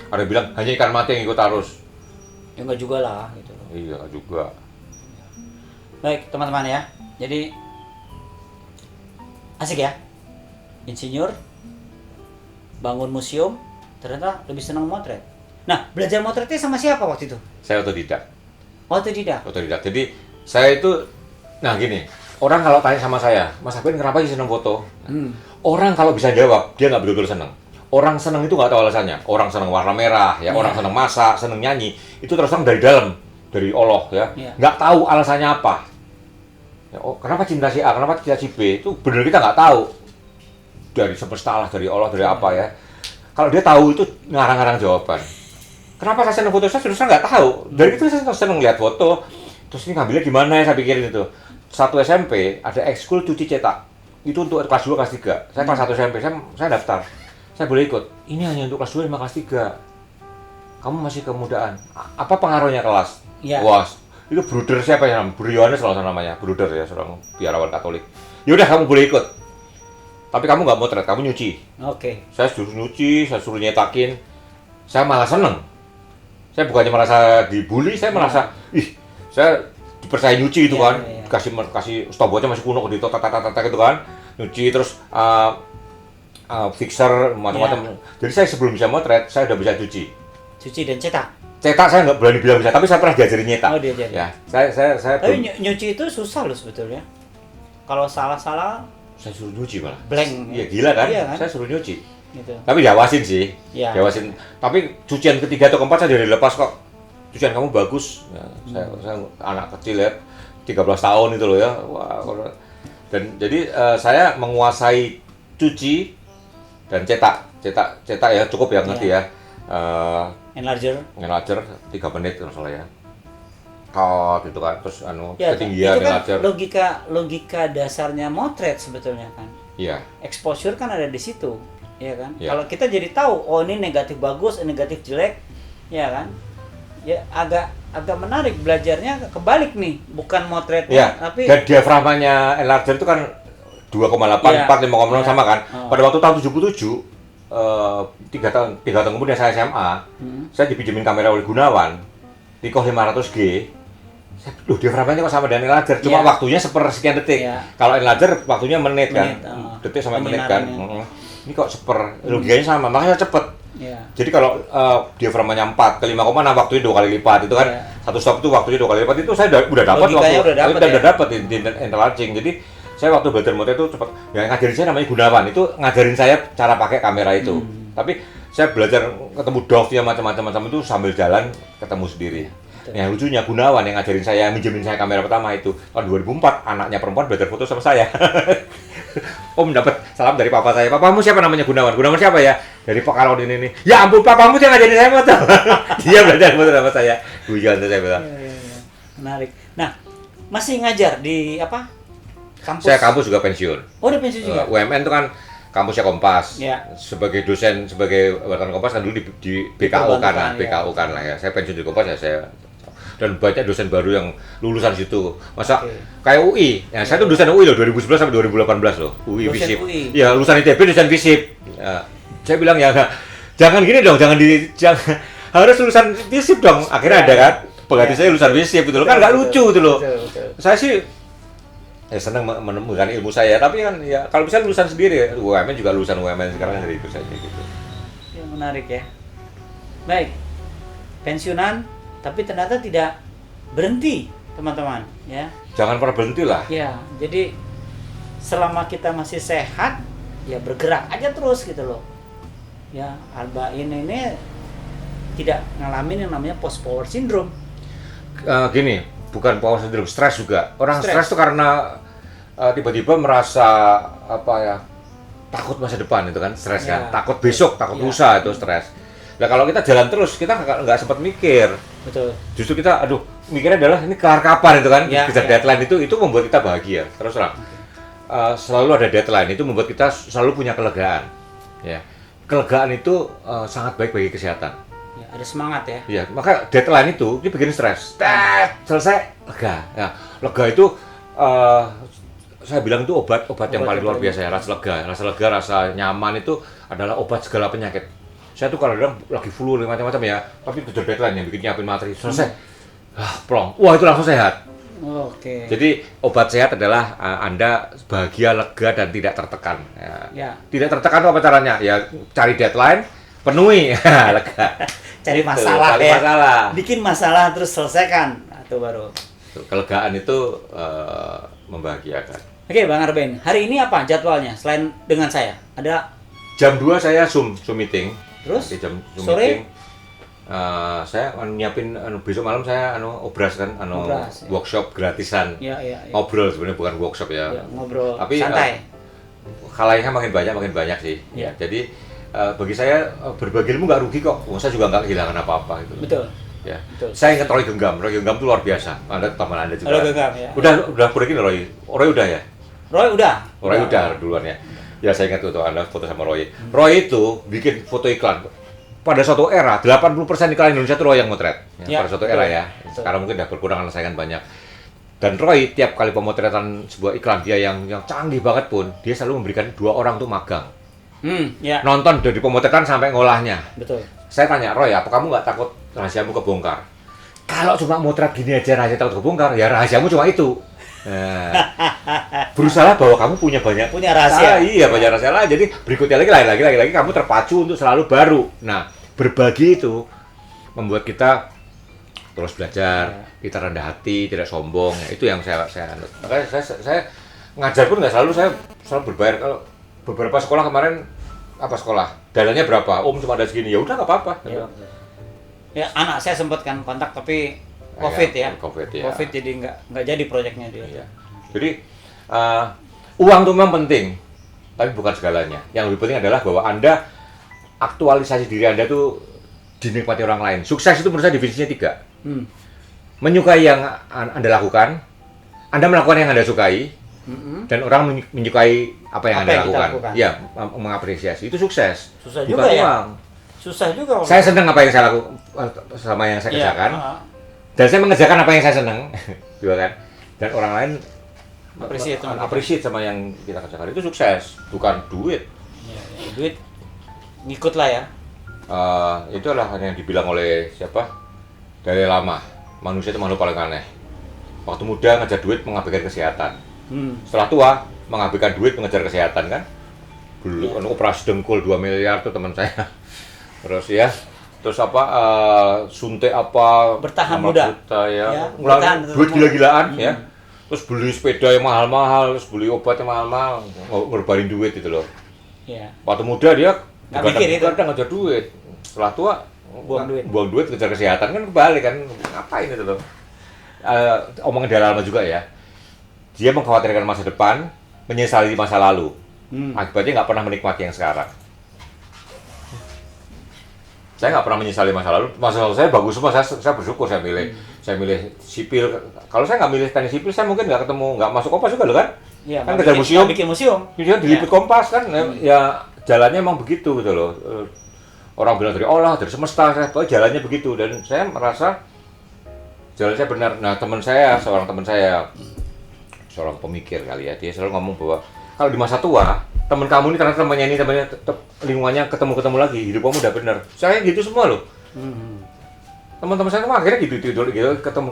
Ada yang bilang hanya ikan mati yang ikut arus. Ya enggak juga lah gitu loh. Iya juga. Baik teman-teman ya. Jadi asik ya. Insinyur bangun museum ternyata lebih senang motret. Nah, belajar motretnya sama siapa waktu itu? Saya otodidak. Otodidak. Jadi saya itu gini, orang kalau tanya sama saya, Mas Abin kenapa sih senang foto? Orang kalau bisa jawab, dia nggak betul-betul senang. Orang senang itu nggak tahu alasannya. Orang senang warna merah, ya. Orang senang masak, senang nyanyi. Itu terus terang dari dalam, dari Allah, ya. Nggak tahu alasannya apa. Ya, kenapa cinta si A, kenapa cinta si B? Itu benar kita nggak tahu. Dari semesta Allah, dari Allah, dari apa ya. Kalau dia tahu itu ngarang-ngarang jawaban. Kenapa saya senang foto? Saya terus terang nggak tahu. Dari itu saya senang lihat foto. Terus ini ngambilnya gimana ya, saya pikirin itu. Satu SMP, ada ekskul cuci cetak. Itu untuk kelas 2, kelas 3. Saya kelas 1 SMP, saya daftar. Saya boleh ikut. Ini hanya untuk kelas 2 sama kelas 3. Kamu masih kemudaan. Apa pengaruhnya kelas? Wah, itu bruder siapa ya? Bruder Yohanes kalau namanya. Bruder ya, seorang biarawan Katolik. Ya udah kamu boleh ikut. Tapi kamu nggak motret, kamu nyuci. Saya suruh nyuci, saya suruh nyetakin. Saya malah seneng. Saya bukannya merasa dibully, saya merasa, saya dipercaya nyuci itu kan. Kasih stopwatchnya masih kuno, di tata gitu kan. Nyuci terus fixer macam-macam. Jadi saya sebelum bisa motret, saya udah bisa cuci dan cetak. Cetak saya nggak berani bilang bisa, tapi saya pernah diajarin nyetak. Oh, diajarin. Ya, saya. Tapi nyuci itu susah loh sebetulnya. Kalau salah, saya suruh nyuci malah. Blank. Iya gila kan? Iya, kan? Saya suruh nyuci. Gitu. Tapi diawasin sih. Ya. Diawasin. Tapi cucian ketiga atau keempat saya udah dilepas kok. Cucian kamu bagus. Ya, saya anak kecil ya, 13 tahun itu loh ya. Wah, dan jadi saya menguasai cuci dan cetak ya cukup ya ngerti ya. Enlarger 3 menit kalau salah ya. Gitu kan terus itu ketinggian kan enlarger. logika dasarnya motret sebetulnya kan. Iya. Exposure kan ada di situ, ya kan? Ya. Kalau kita jadi tahu oh ini negatif bagus, ini negatif jelek, ya kan? Ya agak menarik belajarnya kebalik nih, bukan motretnya tapi dan diafragmanya enlarger itu kan 2,8, 4, 5,0 sama kan. Pada waktu tahun 77 3 tahun kemudian saya SMA, saya dipinjemin kamera oleh Gunawan, Nikon 500G. Loh, diafragmanya kok sama dengan laser, cuma waktunya sepersekian detik. Kalau laser waktunya menit kan, detik sampai menit kan. Ini kok logikanya sama, makanya cepet. Jadi kalau diafragmanya 4 ke 5,6 waktunya 2 kali lipat itu kan, satu stop itu waktunya 2 kali lipat, itu saya udah dapat waktu, udah dapat di interlacing. Jadi saya waktu belajar motor itu cepat. Yang ngajarin saya namanya Gunawan, itu ngajarin saya cara pakai kamera itu. Tapi saya belajar ketemu Dove-nya macam-macam itu sambil jalan ketemu sendiri. Yang lucunya Gunawan yang ngajarin saya, minjemin saya kamera pertama itu tahun 2004, anaknya perempuan belajar foto sama saya. Om dapat salam dari papa saya. Papamu siapa namanya Gunawan? Gunawan siapa ya? Dari Pak Kalon ini. Ya ampun, papamu yang ngajarin saya foto. Dia belajar foto sama saya. Guyon saya bilang. Menarik. Nah, masih ngajar di apa? Kampus? Saya kampus juga pensiun. Oh, udah pensiun juga. UMN itu kan kampusnya Kompas. Sebagai dosen, sebagai wartawan Kompas kan dulu di BKO kan, BKO kan lah ya. Saya pensiun di Kompas ya saya. Dan banyak dosen baru yang lulusan situ. Masa kayak UI. Ya, saya tuh dosen UI loh 2011 sampai 2018 loh. UI FISIP. Ya, lulusan ITB dosen FISIP. Ya, saya bilang ya jangan gini dong, jangan harus lulusan FISIP dong. Akhirnya ada kan pengganti saya lulusan FISIP gitu loh. Kan enggak lucu gitu loh. Saya sih senang menemukan ilmu saya, tapi kan ya kalau bisa lulusan sendiri, UMN juga lulusan UMN sekarang dari itu saja gitu. Ya, menarik ya. Baik. Pensiunan tapi ternyata tidak berhenti, teman-teman, ya. Jangan pernah berhenti lah. Ya, jadi selama kita masih sehat, ya bergerak aja terus gitu loh. Ya, Alba ini tidak ngalamin yang namanya post power syndrome. Gini, bukan power syndrome, stres juga. Orang stres itu karena tiba-tiba merasa takut masa depan itu kan, stres kan. Takut besok, takut lusa itu stres. Nah kalau kita jalan terus, kita nggak sempat mikir. Betul. Justru kita, mikirnya adalah ini kelar kapan itu kan, kejar deadline itu membuat kita bahagia. Terus terang, selalu ada deadline itu membuat kita selalu punya kelegaan. Ya, kelegaan itu sangat baik bagi kesehatan. Ya, ada semangat ya. Iya, maka deadline itu bikin stres. Selesai, lega. Ya, lega itu saya bilang itu obat yang paling luar biasa ya, rasa lega, rasa nyaman itu adalah obat segala penyakit. Saya tuh kadang lagi flu macam-macam ya, tapi kejar deadline yang bikin nyiapin materi selesai, plong, wah itu langsung sehat. Oke. Jadi obat sehat adalah Anda bahagia, lega dan tidak tertekan. Ya. Tidak tertekan itu apa caranya? Ya cari deadline, penuhi, lega. Cari masalah ya. Bikin masalah terus selesaikan, itu baru. Kelegaan itu membahagiakan. Oke, Bang Arben, hari ini apa jadwalnya selain dengan saya? Ada jam 2 saya Zoom meeting. Terus jam sore meeting, saya nyiapin besok malam saya obras kan workshop gratisan. Ngobrol sebenarnya bukan workshop ya. Ngobrol tapi santai. Khalaiknya makin banyak sih. Jadi bagi saya berbagi ilmu nggak rugi kok. Saya juga nggak kehilangan apa-apa gitu. Betul. Ya. Betul. Saya ingat Roy Genggam itu luar biasa. Teman Anda juga. Roy Genggam ya. Udah pergi Roy udah ya? Roy udah duluan ya. Ya saya ingat tuh Anda foto sama Roy. Roy itu bikin foto iklan. Pada suatu era 80% iklan Indonesia itu Roy yang motret. Pada suatu era ya. Sekarang mungkin udah berkurang karena saingan banyak. Dan Roy tiap kali pemotretan sebuah iklan dia yang canggih banget pun, dia selalu memberikan 2 orang tuh magang. Nonton dari pemotretan sampai ngolahnya. Betul. Saya tanya, Roy, apa kamu nggak takut rahasiamu kebongkar? Kalau cuma motret gini aja rahasia takut kebongkar, ya rahasiamu cuma itu. Berusaha bahwa kamu punya rahasia. Iya, banyak rahasia lah. Jadi berikutnya lagi kamu terpacu untuk selalu baru. Nah, berbagi itu membuat kita terus belajar, kita rendah hati, tidak sombong. Ya, itu yang saya anut. Makanya saya ngajar pun nggak saya selalu berbayar. Kalau beberapa sekolah kemarin dananya berapa? Om cuma ada segini. Ya udah nggak apa-apa. Ya, anak saya sempat kan kontak tapi COVID ya. COVID jadi nggak jadi proyeknya dia. Ya. Jadi uang itu memang penting, tapi bukan segalanya. Yang lebih penting adalah bahwa Anda aktualisasi diri Anda itu dinikmati orang lain. Sukses itu menurut saya definisinya 3. Menyukai yang Anda lakukan, Anda melakukan yang Anda sukai, dan orang menyukai apa yang Anda lakukan. Ya, mengapresiasi. Itu sukses. Susah bukan juga ya. uang. Susah juga. Saya senang apa yang saya lakukan sama yang saya kerjakan. Dan saya mengerjakan apa yang saya senang, juga kan. Dan orang lain appreciate sama yang kita kerjakan, itu sukses, bukan duit. Duit ngikut lah ya. Itu adalah yang dibilang oleh siapa? Dari lama, manusia itu makhluk paling aneh. Waktu muda ngejar duit mengabaikan kesehatan. Setelah tua mengabaikan duit mengejar kesehatan kan. Belum operasi dengkul 2 miliar tuh teman saya. Terus ya, terus apa suntik apa bertahan muda ya, ngeluarin duit gila-gilaan ya. Terus beli sepeda yang mahal-mahal, terus beli obat yang mahal-mahal, ngorbanin duit itu loh. Iya. Waktu muda dia nggak mikir itu, kadang ngejar duit. Setelah tua buang duit kejar kesehatan kan kebalik kan, ngapain itu loh. Omongan Dalai Lama juga ya, dia mengkhawatirkan masa depan, menyesali masa lalu. Akibatnya nggak pernah menikmati yang sekarang. Saya nggak pernah menyesali masa lalu saya bagus semua, saya bersyukur saya milih sipil. Kalau saya nggak milih teknik sipil, saya mungkin nggak masuk Kompas juga loh kan? Iya, kan kerja museum, bikin museum. Dia diliput Kompas kan, ya jalannya emang begitu gitu loh. Orang bilang dari Allah, dari semesta, jalannya begitu dan saya merasa jalan saya benar. Nah seorang teman saya, seorang pemikir kali ya, dia selalu ngomong bahwa kalau di masa tua, teman kamu ini ternyata temannya lingkungannya ketemu lagi, hidup kamu udah benar. Saya gitu semua loh. Teman-teman saya semua akhirnya gitu ketemu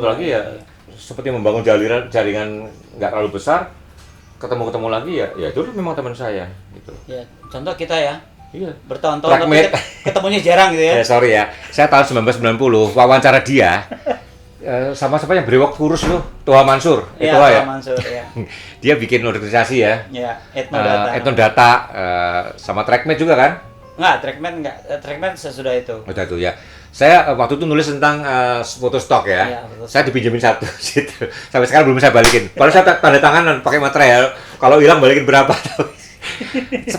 lagi ya, seperti membangun jaringan nggak terlalu besar, ketemu lagi ya itu memang teman saya gitu. Ya, contoh kita ya. Iya. Bertahun-tahun tapi ketemunya jarang gitu ya. Sorry ya, saya tahun 1990 wawancara dia sama siapa yang brewok kurus loh, Toha Mansur. Iya, Toha Mansur ya. Dia bikin organisasi ya. Iya, Etnodata sama TrackMate juga kan? Trackman sesudah itu. Udah itu ya. Saya waktu itu nulis tentang foto stok ya. Iya, saya dipinjemin satu situ. Sampai sekarang belum saya balikin. Kalau saya tanda tangan pakai materai, kalau hilang balikin berapa?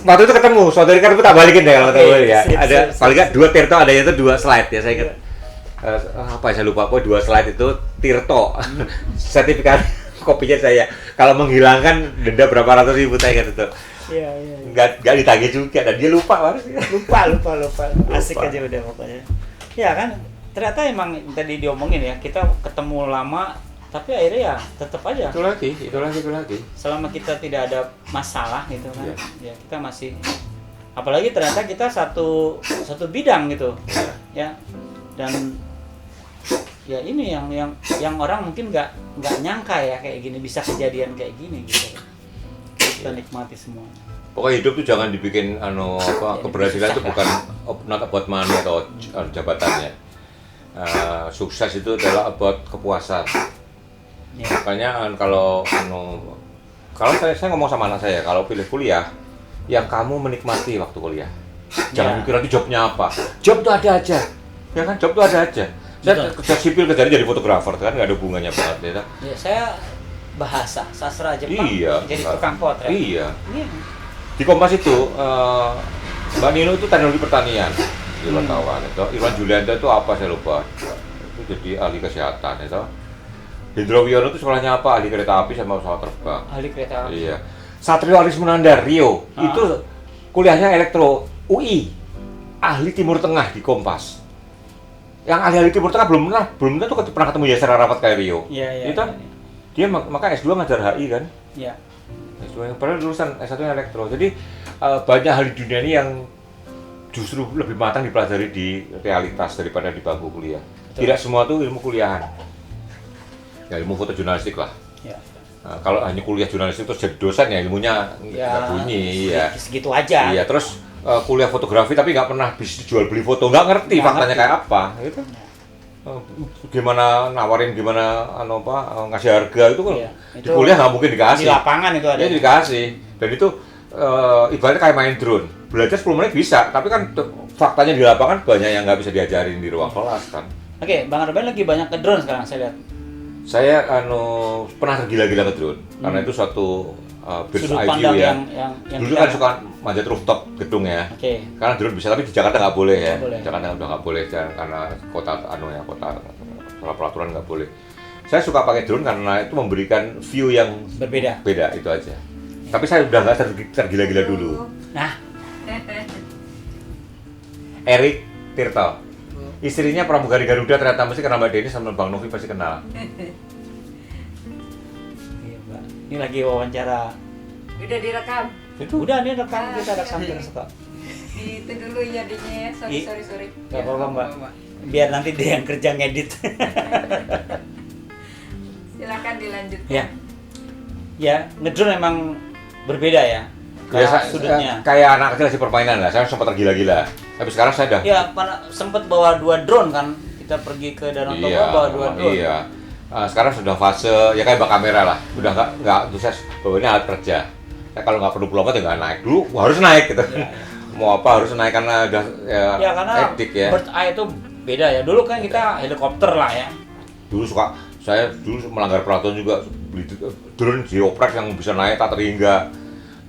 Waktu itu ketemu, saudari kan tak balikin deh kalau ketemu ya. Ada paling nggak 2 Tirto, adanya itu 2 slide ya saya ingat. Apa saya lupa, 2 slide itu Tirto. Sertifikat kopinya saya. Kalau menghilangkan denda berapa ratus ribu saya ingat itu. Iya. Nggak ditagih juga dan dia lupa. Lupa. Asik aja udah pokoknya. Ya kan, ternyata emang tadi diomongin ya, kita ketemu lama tapi akhirnya ya tetap aja. Itu lagi. Selama kita tidak ada masalah gitu kan, ya kita masih. Apalagi ternyata kita satu bidang gitu, ya. Dan ya ini yang orang mungkin nggak nyangka ya kayak gini bisa kejadian kayak gini gitu. Kita nikmati semua. Pokoknya hidup tuh jangan dibikin keberhasilan itu bukan not about money atau jabatannya. Sukses itu adalah about kepuasan. Ya. Makanya kalau saya ngomong sama anak saya, kalau pilih kuliah, yang kamu menikmati waktu kuliah. Jangan mikir nanti jobnya apa. Job tuh ada aja. Ya kan, job tuh ada aja. Saya kerja sipil kerjanya jadi fotografer kan nggak ada hubungannya banget ya. Ya, saya bahasa sastra Jepang jadi tukang potret. Iya. Di Kompas itu Mbak Nino itu teknologi pertanian di wartawan itu. Irwan Julianto itu apa saya lupa. Itu jadi ahli kesehatan itu. Hendro Wiono itu sekolahnya apa? Ahli kereta api sama pesawat terbang. Ahli kereta api. Iya. Satrio Arismunandar Rio itu kuliahnya elektro UI. Ahli Timur Tengah di Kompas. Yang ahli Timur Tengah belum tentu pernah ketemu Yasser Arafat kayak Rio. Iya. Dia maka S2 ngajar HI kan? Iya. S2 yang padahal lulusan S1 yang elektro. Jadi banyak hal di dunia ini yang justru lebih matang dipelajari di realitas daripada di bangku kuliah. Betul. Tidak semua itu ilmu kuliahan. Ya ilmu fotojurnalistik lah. Ya. Kalau hanya kuliah jurnalistik terus jadi dosen ya ilmunya nggak bunyi ya. Segitu aja. Iya terus kuliah fotografi tapi nggak pernah bisa jual beli foto, nggak ngerti faktanya kayak apa gitu. Gimana nawarin, gimana ngasih harga itu kan di kuliah nggak mungkin dikasih. Di lapangan itu ada. Ya dikasih dan itu ibaratnya kayak main drone. Belajar 10 menit bisa, tapi kan faktanya di lapangan banyak yang nggak bisa diajarin di ruang kelas kan. Oke, Bang Arben lagi banyak ke drone sekarang saya lihat. Saya pernah tergila-gila ke drone karena itu suatu bird's eye view ya. Dulu kan suka manjat rooftop gedung ya. Karena drone bisa, tapi di Jakarta nggak boleh ya. Jakarta udah nggak boleh karena kota kota peraturan nggak boleh. Saya suka pakai drone karena itu memberikan view yang beda itu aja. Tapi saya udah nggak tergila-gila dulu. Nah, Erik Tirto. Istrinya pramugari Garuda ternyata mesti kenal Mbak Deni sama Bang Novi pasti kenal. Iya, Mbak. Ini lagi wawancara. Udah direkam? Udah nih rekam, kita rekam terus kok. Itu dulu jadinya ya, sorry. Gak apa-apa Mbak. Biar nanti dia yang kerja ngedit. Siap. Silakan dilanjutkan. Ya. Ya, ngedrone emang berbeda ya. Sudutnya. Kayak anak kecil sih permainan lah. Saya sempat tergila-gila. Tapi sekarang saya udah. Ya, sempat bawa 2 drone kan. Kita pergi ke Danau Toba bawa 2 drone. Iya. Sekarang sudah fase ya kayak bawa kamera lah. Udah nggak antusias bahwa ini alat kerja. Ya, kalau nggak perlu lompat ya nggak naik dulu. Harus naik gitu. Ya. Mau apa harus naik karena udah ya karena edik ya. bird eye itu beda ya. Dulu kan kita helikopter lah ya. Saya dulu melanggar peraturan juga, beli drone dioprek yang bisa naik tak terhingga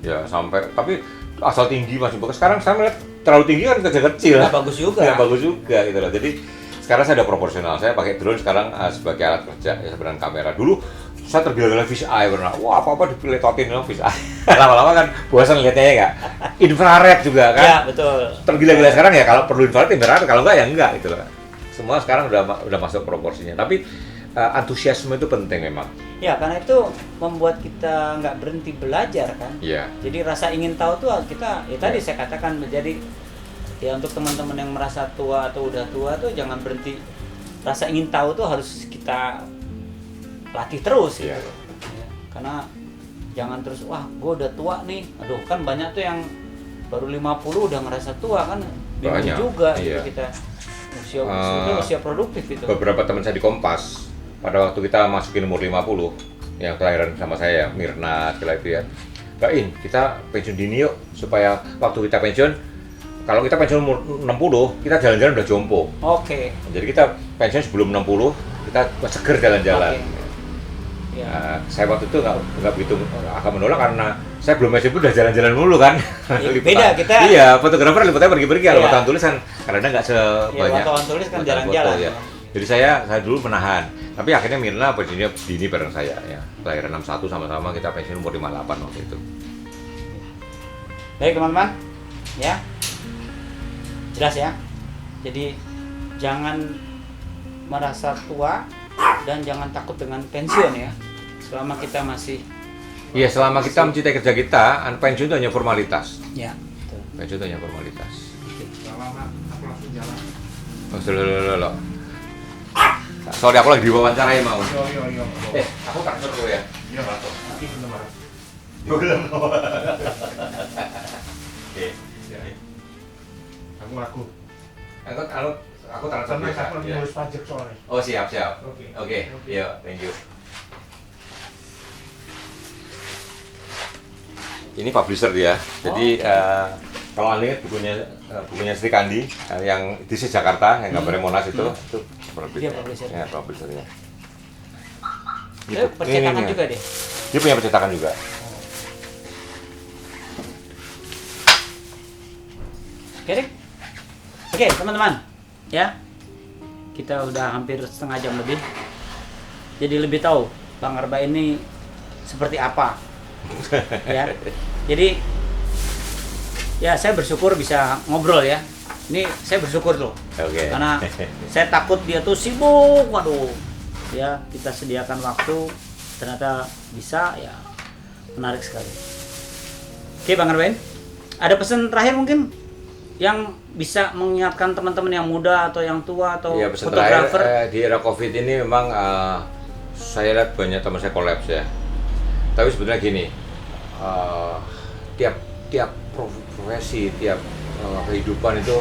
ya sampai, tapi asal tinggi masih bagus. Sekarang saya melihat terlalu tinggi kan kecil-kecil. Nggak bagus juga. Nggak bagus juga gitu loh. Jadi sekarang saya udah proporsional. Saya pakai drone sekarang sebagai alat kerja ya sebenarnya kamera. Dulu saya tergila-gila fish eye pernah. Wah apa-apa dipiletotin fish eye. Lama-lama kan bosan lihatnya ya nggak. Infrared juga kan. Ya betul. Tergila-gila sekarang ya kalau perlu infrared, kalau nggak ya enggak gitu loh. Semua sekarang udah masuk proporsinya. Tapi antusiasme itu penting memang. Ya karena itu membuat kita nggak berhenti belajar kan. Iya. Jadi rasa ingin tahu tuh kita ya tadi saya katakan menjadi ya untuk teman-teman yang merasa tua atau udah tua tuh jangan berhenti. Rasa ingin tahu tuh harus kita latih terus gitu. Iya. Ya, karena jangan terus wah gue udah tua nih. Aduh kan banyak tuh yang baru 50 udah ngerasa tua kan. Bingung Banyak, juga iya. gitu kita. Usia produktif itu. Beberapa teman saya di Kompas pada waktu kita masukin umur 50 yang kelahiran sama saya, Mirna segala itu ya, Mbak In, kita pensiun dini yuk supaya waktu kita pensiun, kalau kita pensiun umur 60 kita jalan-jalan udah jompo. Oke. Jadi kita pensiun sebelum 60 kita seger jalan-jalan. Ya. Saya waktu itu nggak begitu agak menolak karena saya belum pensiun pun udah jalan-jalan mulu kan. Ya, beda kita. Iya, fotografer liputnya pergi-pergi, kalau Iya. wartawan tulis kan kadang-kadang nggak sebanyak. Wartawan tulis kan wartawan jalan-jalan. foto, ya. Jadi saya dulu menahan, tapi akhirnya Mirna pensiunnya dini bareng saya ya. Kelahiran 61 sama-sama kita pensiun umur 58 waktu itu. Baik teman-teman, ya jelas ya. Jadi jangan merasa tua dan jangan takut dengan pensiun ya. Selama kita masih. Iya, selama kita mencintai kerja kita, pensiun itu hanya formalitas. Ya. Betul. Pensiun itu hanya formalitas. Lama aku langsung jalan. Oh, lo. Sorry, aku lagi diwawancara ya mau. Yo. Aku transfer dulu ya. Iya, Pak. Nanti belum marah. Belum. Aku ragu. Aku transfer Karena biasa. aku lagi Ya. ngurus pajak soalnya. Oh siap. Oke. Iya, thank you. Ini publisher dia. Jadi kalau Anda ingat bukunya Sri Kandi yang di Jakarta yang gambarnya Monas itu Dia publisher. Ya, publishernya. Dia percetakan juga deh. Dia punya percetakan juga. Oke deh. Oke teman-teman, ya kita udah hampir setengah jam lebih. Jadi lebih tahu Bang Arba ini seperti apa. Ya. Jadi ya saya bersyukur bisa ngobrol ya. Ini saya bersyukur tuh. Oke. Karena saya takut dia tuh sibuk, waduh. Ya, kita sediakan waktu ternyata bisa ya menarik sekali. Oke, Bang Arbain. Ada pesan terakhir mungkin yang bisa mengingatkan teman-teman yang muda atau yang tua atau Iya, pesan fotografer? terakhir di era Covid ini memang saya lihat banyak teman saya kolaps ya. Tapi sebenarnya gini, tiap profesi, tiap kehidupan itu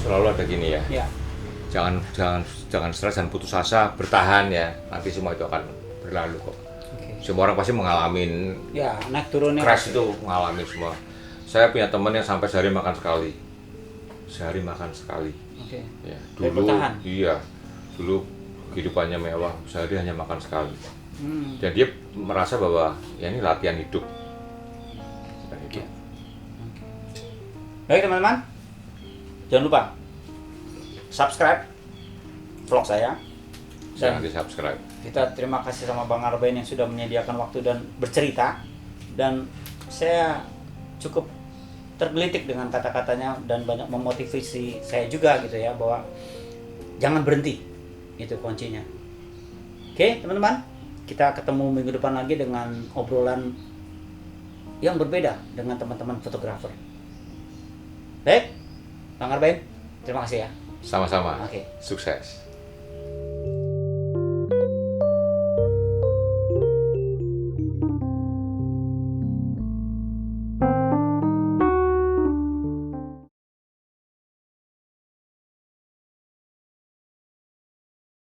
selalu ada gini ya. Ya. Jangan stres dan putus asa, bertahan ya. Nanti semua itu akan berlalu kok. Oke. Semua orang pasti mengalami Ya, naik turunnya. crash itu, mengalami semua. Saya punya teman yang sampai sehari makan sekali. Oke. Ya, Tapi dulu bertahan. iya. Dulu kehidupannya mewah, sehari hanya makan sekali. Hmm. Dan dia merasa bahwa ya ini latihan hidup. Dan itu. Baik teman-teman, jangan lupa subscribe vlog saya. Jangan Dan di subscribe. kita terima kasih sama Bang Arbain yang sudah menyediakan waktu dan bercerita. Dan saya cukup tergelitik dengan kata-katanya dan banyak memotivasi saya juga gitu ya, bahwa jangan berhenti, itu kuncinya. Oke teman-teman, kita ketemu minggu depan lagi dengan obrolan yang berbeda dengan teman-teman fotografer. Baik, Bang Arbain, terima kasih ya. Sama-sama. Oke. Sukses.